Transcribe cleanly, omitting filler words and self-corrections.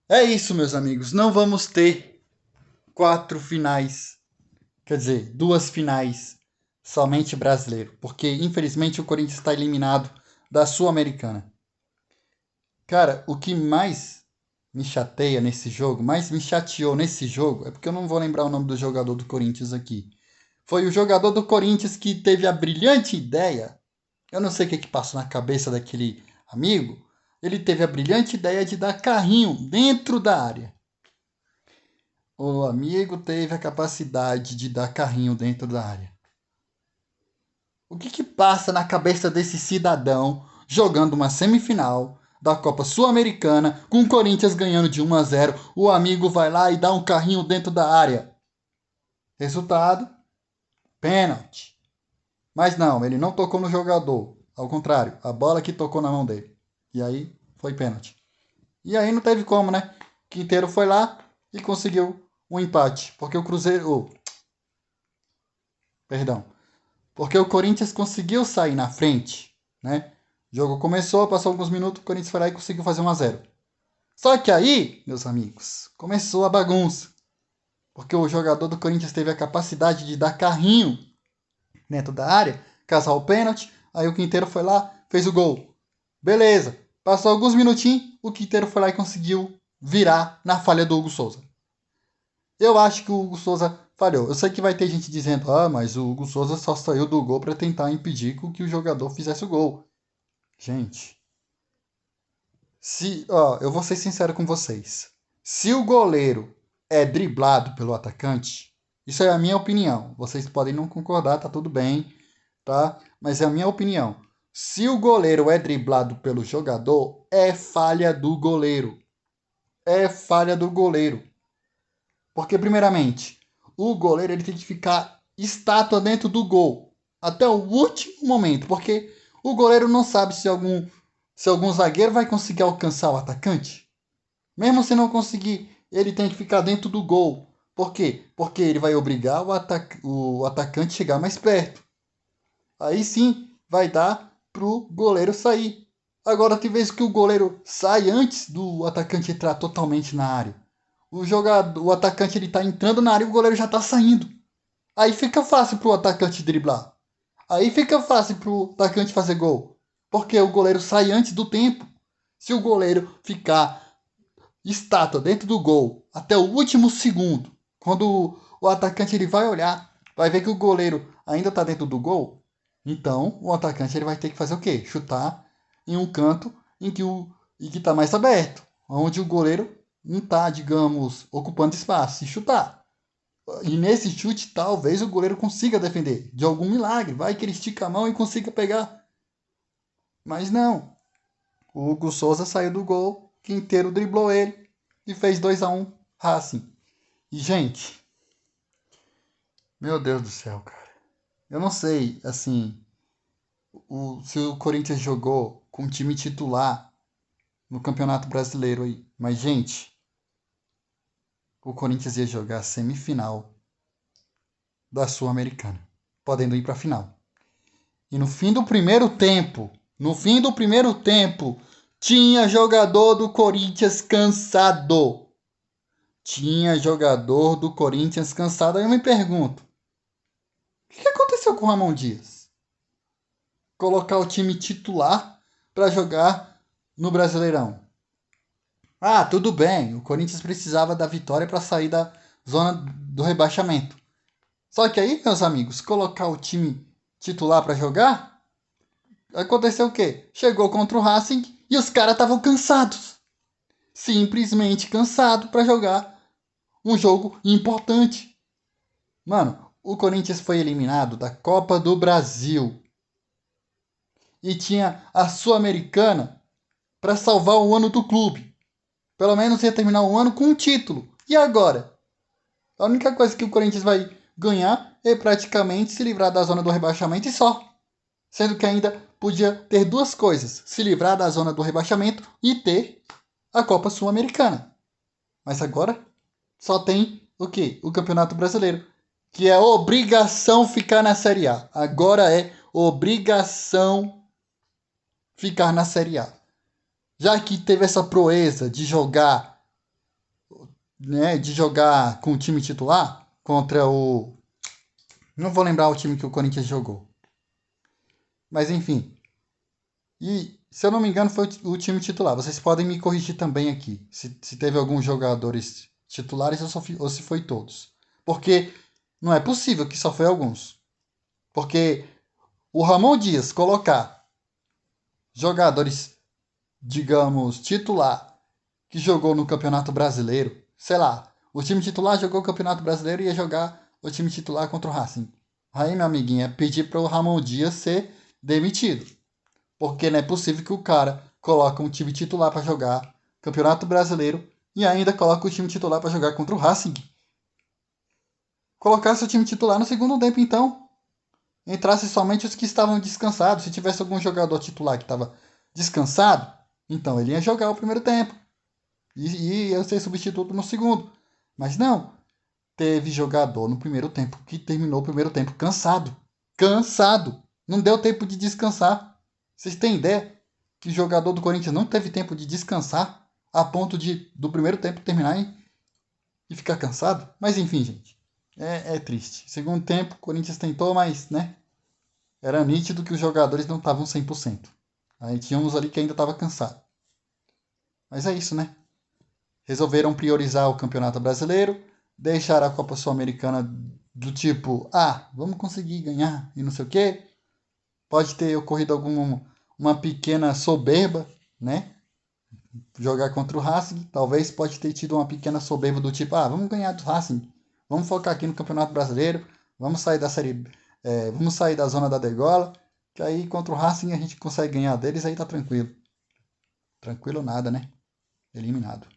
É isso, meus amigos. Não vamos ter quatro finais, quer dizer, duas finais somente brasileiro, porque infelizmente o Corinthians está eliminado da Sul-Americana. Cara, o que mais me chateia nesse jogo, mais me chateou nesse jogo, é porque eu não vou lembrar o nome do jogador do Corinthians aqui. Foi o jogador do Corinthians que teve a brilhante ideia. Eu não sei o que que passou na cabeça daquele amigo. Ele teve a brilhante ideia de dar carrinho dentro da área. O amigo teve a capacidade de dar carrinho dentro da área. O que que passa na cabeça desse cidadão jogando uma semifinal da Copa Sul-Americana com o Corinthians ganhando de 1-0? O amigo vai lá e dá um carrinho dentro da área. Resultado: pênalti. Mas não, ele não tocou no jogador. Ao contrário, a bola que tocou na mão dele. E aí foi pênalti. E aí não teve como, né? Quinteiro foi lá e conseguiu um empate. Porque o Cruzeiro. Perdão. Porque o Corinthians conseguiu sair na frente, né? O jogo começou, passou alguns minutos, o Corinthians foi lá e conseguiu fazer 1-0. Só que aí, meus amigos, começou a bagunça. Porque o jogador do Corinthians teve a capacidade de dar carrinho dentro da área, casar o pênalti, aí o Quinteiro foi lá, fez o gol. Beleza. Passou alguns minutinhos, o Quinteiro foi lá e conseguiu virar na falha do Hugo Souza. Eu acho que o Hugo Souza falhou. Eu sei que vai ter gente dizendo, ah, mas o Hugo Souza só saiu do gol para tentar impedir que o jogador fizesse o gol. Gente, eu vou ser sincero com vocês. Se o goleiro é driblado pelo atacante, isso é a minha opinião. Vocês podem não concordar, tá tudo bem, tá? Mas é a minha opinião. Se o goleiro é driblado pelo jogador, é falha do goleiro. É falha do goleiro. Porque, primeiramente, o goleiro ele tem que ficar estátua dentro do gol até o último momento, porque o goleiro não sabe se algum zagueiro vai conseguir alcançar o atacante. Mesmo se não conseguir, ele tem que ficar dentro do gol. Por quê? Porque ele vai obrigar o atacante a chegar mais perto. Aí sim vai dar pro goleiro sair. Agora tem vezes que o goleiro sai antes do atacante entrar totalmente na área. O atacante ele tá entrando na área e o goleiro já tá saindo. Aí fica fácil pro atacante driblar. Aí fica fácil pro atacante fazer gol. Porque o goleiro sai antes do tempo. Se o goleiro ficar estátua dentro do gol até o último segundo, quando o atacante ele vai olhar, vai ver que o goleiro ainda está dentro do gol, então o atacante ele vai ter que fazer o quê? Chutar em um canto em que está mais aberto, onde o goleiro não está, digamos, ocupando espaço, e chutar. E nesse chute, talvez o goleiro consiga defender. De algum milagre. Vai que ele estica a mão e consiga pegar. Mas não. O Hugo Souza saiu do gol, Quinteiro driblou ele e fez 2-1 Racing. E, gente, meu Deus do céu, cara. Eu não sei, assim, se o Corinthians jogou com o time titular no Campeonato Brasileiro aí. Mas, gente, o Corinthians ia jogar a semifinal da Sul-Americana, podendo ir para a final. E no fim do primeiro tempo, tinha jogador do Corinthians cansado. Tinha jogador do Corinthians cansado. Aí eu me pergunto, o que aconteceu com o Ramon Dias? Colocar o time titular para jogar no Brasileirão. Ah, tudo bem, o Corinthians precisava da vitória para sair da zona do rebaixamento. Só que aí, meus amigos, colocar o time titular para jogar, aconteceu o quê? Chegou contra o Racing e os caras estavam cansados. Simplesmente cansados para jogar um jogo importante. Mano, o Corinthians foi eliminado da Copa do Brasil e tinha a Sul-Americana para salvar o ano do clube. Pelo menos ia terminar o ano com um título. E agora? A única coisa que o Corinthians vai ganhar é praticamente se livrar da zona do rebaixamento e só. Sendo que ainda podia ter duas coisas: se livrar da zona do rebaixamento e ter a Copa Sul-Americana. Mas agora só tem o quê? O Campeonato Brasileiro, que é obrigação ficar na Série A. Agora é obrigação ficar na Série A. Já que teve essa proeza de jogar né, de jogar com o time titular contra o. Não vou lembrar o time que o Corinthians jogou. Mas enfim. E, se eu não me engano, foi o time titular. Vocês podem me corrigir também aqui, se teve alguns jogadores titulares ou se foi todos. Porque não é possível que só foi alguns. Porque o Ramon Dias colocar jogadores, digamos, titular que jogou no Campeonato Brasileiro, sei lá, o time titular jogou o Campeonato Brasileiro e ia jogar o time titular contra o Racing. Aí, meu amiguinho, é pedir para o Ramon Dias ser demitido. Porque não é possível que o cara coloque um time titular para jogar Campeonato Brasileiro e ainda coloque o time titular para jogar contra o Racing. Colocasse o time titular no segundo tempo, então. Entrasse somente os que estavam descansados. Se tivesse algum jogador titular que estava descansado, então ele ia jogar o primeiro tempo. E ia ser substituto no segundo. Mas não. Teve jogador no primeiro tempo que terminou o primeiro tempo cansado. Cansado. Não deu tempo de descansar. Vocês têm ideia que o jogador do Corinthians não teve tempo de descansar a ponto de do primeiro tempo terminar e ficar cansado? Mas enfim, gente. É triste. Segundo tempo, o Corinthians tentou, mas, né? Era nítido que os jogadores não estavam 100%. Aí tinha uns ali que ainda estavam cansados. Mas é isso, né? Resolveram priorizar o Campeonato Brasileiro, deixar a Copa Sul-Americana do tipo, vamos conseguir ganhar e não sei o quê. Pode ter ocorrido alguma uma pequena soberba, né? Jogar contra o Racing, talvez pode ter tido uma pequena soberba do tipo, vamos ganhar do Racing, vamos focar aqui no Campeonato Brasileiro, vamos sair da série, vamos sair da zona da degola, que aí contra o Racing a gente consegue ganhar deles, aí tá tranquilo. Tranquilo nada, né? Eliminado.